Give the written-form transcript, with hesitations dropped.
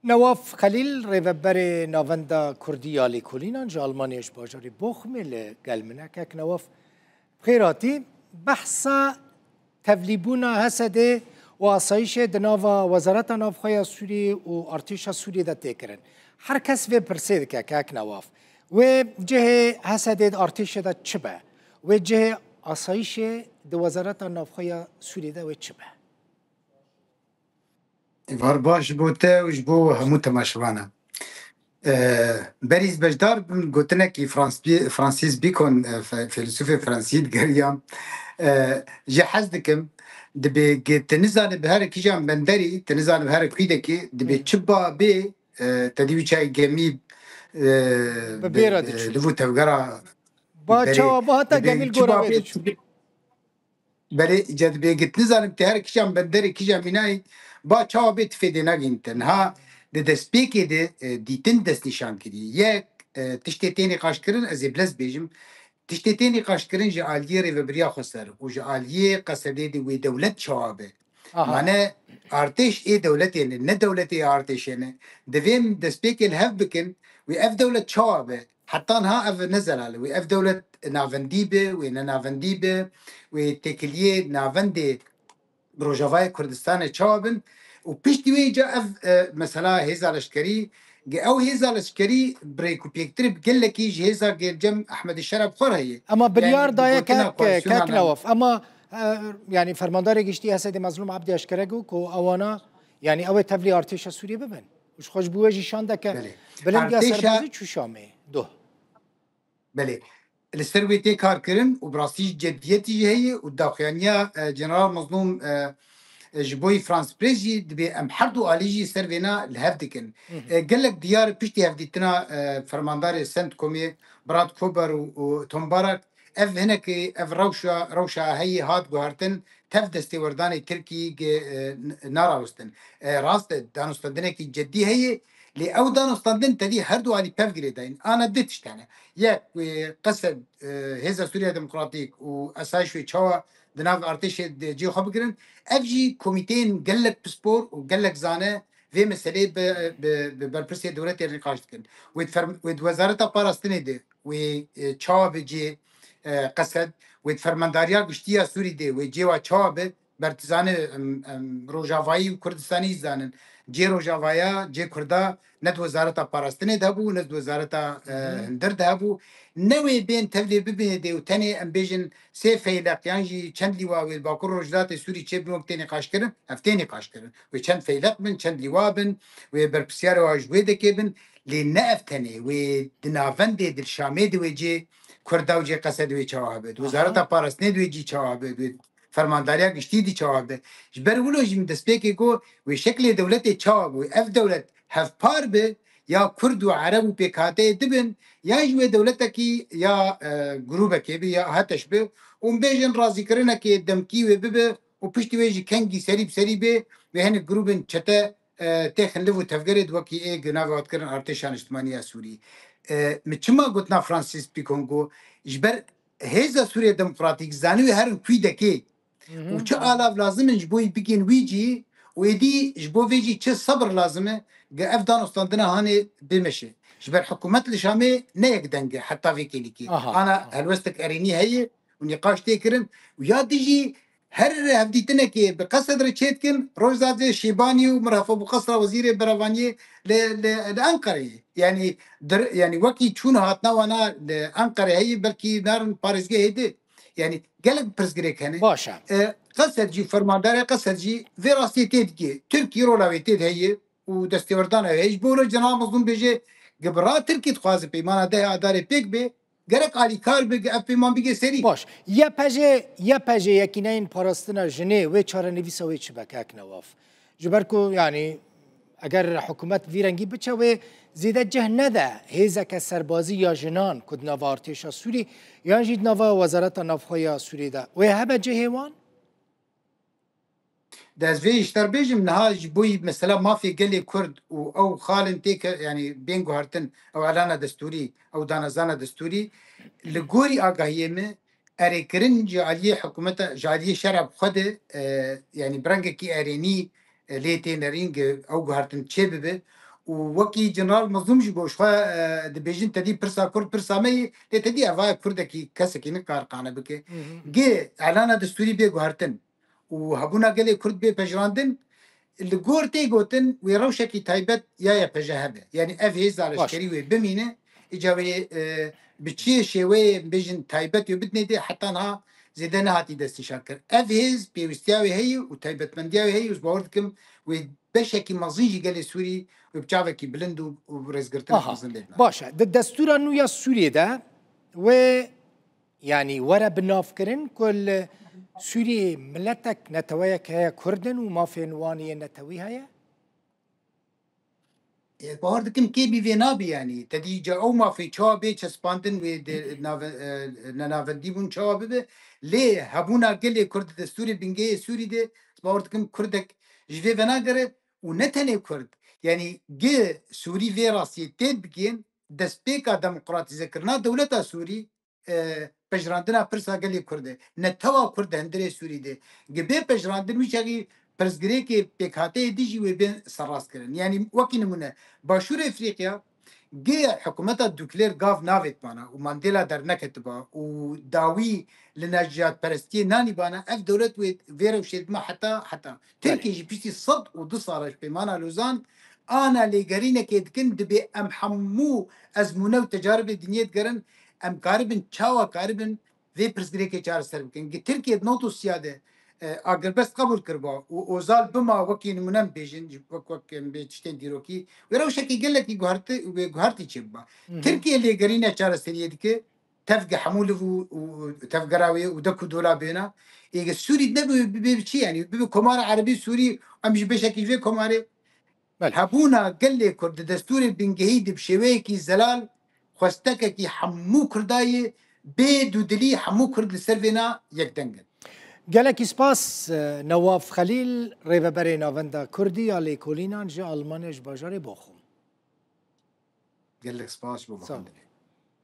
نواف خلیل ریوبر ناوندا کردیا لیکولینان جا آلمانیش باجاری بخمل گلمنه که نواف خیراتی بحثا تفلیبونا حسده و آسایش دناوا وزارت نافخوی سوری و ارتش سوری ده تکرن هر کس و پرسید که نواف و جه حسده ارتش ده چبه و جه آسایش ده وزارت نافخوی سوری ده و چبه وار باش بوته وش بو همو تماشوانا بریز بجدار بن گوتنه کی فرانسیس بیکون فیلسوف فرانسید گریام جهاز دکم دبی تنزان به هر کیجان بندری تنزان به هر کیده کی دبی چبا به تدیوی چای گمی ببیرا دفو تفگرا با چاوا با تا گمیل گورا بله جد بیگت نزانم که هر کیجان بندری کیجان بینایی با چاوا بیت فیده نگین تنها دست پیکی دیتن دست نشان کردی یک تشتیتینی قاش کردن از بلز بیجم تشتیتینی قاش کردن جعالیه ریوبریا خسر و جعالیه قصدی دی وی دولت شوابه معنی ارتش ای دولتی نه دولتی ارتش نه دویم دست پیکی الهف بکن و اف دولت شوابه حتى انها اف نزل على وي اف دولة نافنديبه وين نافنديبه وتكليه نافندي بروجافاي كردستان تشابن وبيشتي ويجا اف مثلا هيزا لشكري او هيزا لشكري بريكو بيكتري بقول لك يجي هيزا جم احمد الشرب خرهي اما بليار دايا كاك نواف اما يعني فرماندار گشتي اسد مظلوم عبد اشكرگو كو اوانا يعني او تفلي ارتش سوريا ببن وش خوش بوجي شاندك بلنگا سربازي چو شامي دو بله السرويتي كار كرن وبراسيج جديتي هي والداخلية جنرال مظلوم جبوي فرانس بريجي دبي ام حردو اليجي سيرفينا الهفدكن قال لك ديار بيشتي هفدتنا فرماندار سنت كومي براد كوبر وتومبارك اف هناك اف روشا هي هات جوهرتن تفدستي ورداني تركي ناراوستن راست دانستدنك جدي هي لأو دانستدن تدي هردو علي بافجريدين انا بديتش تاني يا قصد هزا سوريا ديمقراطيك واسايش تشوا دناف ارتش جي خبرن افجي كوميتين قال لك بسبور وقال لك زانه في مسألة بالبرسية دولتي النقاش كن ووزارة باراستني دي وشوا بيجي قصد وفرمانداريا قشتيا سوري دي وجيوا شوا برتزانه روجافاي وكردستاني زانن جي روجافايا جي كردا ند وزارة باراستني دهبو ند وزارة هندر دهبو نوي بين تبلي ببين دي وتاني امبيجن سيفي لاقيانجي چند لواء والباكور روجلات سوري تشيب وقتين نقاش كرن افتين نقاش كرن وچند فيلق من چند لواء بن وبربسيار واجوي دكي بن لنقف تاني ودنافن دي دل شامي دي ويجي كردا وجي قصد وي چوابد وزارة باراستني دي ويجي چوابد فرمانداريا قشتي دي چوابد جبر ولو جم دسبيكي كو وشكل دولتي چواب واف دولت هف بار به یا کرد و عرب و پیکاته دبن یا جوه دولتکی یا گروبکی بی یا هاتش به اون بیجن رازی کرنه که دمکی و ببه و پشتی ویجی کنگی سری به و هن گروبن چته تخن لفو تفگرد وکی ای گناوه واد کرن ارتشان اجتماعی سوری مچما گوتنا فرانسیس پیکونگو جبر هیزا سوریه دموکراتیک زانوی هرن کوی دکی و چه آلاف لازمن جبوی بگین ویجی ويدي جبو فيجي تش صبر لازمه افدان استندنا هاني بمشي جبر حكومة الشامي نيك دنجة حتى في كيليكي انا هلوستك اريني هي ونقاش تكرن ويا ديجي هر هفديتنا كي بقصد ريتشيتكن روزازي شيباني ومرافو بقصر وزير برافاني لانقره يعني يعني وكي تشون هاتنا وانا لانقره هي بلكي نار باريسجي هيدي يعني قالك برزجريك هنا باشا قصد جي فرماندار قصد جي في راسيتي دي تركي رولاويتي هي ودستوردان هيج بولو جناب مظلوم بيجي قبرا تركي تخواز بيمانا ده اداري بيك بي گرک علی کار بگ اف پیمان بگه سری باش یا پجه یکینین پاراستنا جنه و چاره نویسا و چبک اک نواف جبرکو يعني اگر حکومت ویرنگی بچه و زیده جه نده هیزه که سربازی یا جنان کد نوا ارتشا سوری یا جید نوا وزارت نفخوی سوری ده و هبه جه هیوان؟ داز فيش تربيجم نهاج بوي مثلا ما في قلي كرد او خالن تيك يعني بينغو هرتن او اعلان دستوري او دانزانا دستوري لغوري اغايمه اريكرن جاليه حكومته جاليه شرب خده يعني برنگه كي اريني ليتي نرينج او هرتن تشببه ووكي جنرال مظلوم جي بوشخوا دبيجن تدي برسا كرد برسا مي تدي افا كردكي كسكي نكار قانا بك جي اعلان دستوري بي غارتن وهبونا قال كرد بي بجراندن اللي جورتي جوتن ويروشكي تايبت يا بجهبه يعني اف هيز على شكري وبمينه اجابه بتشي شوي بيجن تايبت وبدني دي حتى انها زيدنا هاتي دستي شاكر اف هيز بيستاوي هي وتايبت من دياوي هي وبوردكم وبشكي مزيجي قال سوري وبتشافكي بلند ورزقرتنا في مزن لبنان باشا الدستور انه يا سوريا ده و يعني ورا بنافكرن كل سوري ملتك نتويك هي كردن وما في نواني نتوي هي بوردكم كي بيفينابي يعني تدي جاو ما في تشابي تشسباندن و نافنديبون تشابي ليه هبونا قال كرد دستوري بنجي سوري ده بوردكم كردك جفي فناغر ونتني كرد يعني جي سوري في راسي تيد بكين دسبيكا ديمقراطي ذكرنا دولتا سوري پجراندنا پرسا گلی کرده نتوا کرده هندره سوری ده گبه پجراندن میشه پرسگری که پیکاته دیجی و بین سراس کردن یعنی وکی نمونه باشور افریقیا جه حکومت دوکلیر گاف ناویت بانا و ماندیلا در نکت با و داوی لنجات پرستی نانی بانا اف دولت و ویرو شد ما حتی ترکی جی پیشتی صد و دو سالش پیمانا لوزان انا لگرینه که دکن دبی ام حمو ازمونه و تجارب دنیت گرن ام قاربن چاوا قاربن وی پرسگری که چار سر بکن که ترکیه نوتو سیاده اگر بس قبول کربا و اوزال بما وکی نمونم بیجن وکی بیچتن دیروکی و رو شکی گلکی گوهرتی چیبا ترکیه لیگرینه چار سریه دیگه تفق حمول و تفق راوي ودكو دولا بينا إيه السوري نبي بشي يعني بكمار عربي سوري أمش بشكل في كماري هبونا قال لي كرد دستوري بنجهيد بشويكي زلال خواستككي حمو كرداي بيدو دلي حمو كرد لسرفينا يكدنجن قالك سباس نواف خليل ريفابري نافندا كردي على كولينا جي ألمانيا باجاري بوخم قال لك سباس بوخم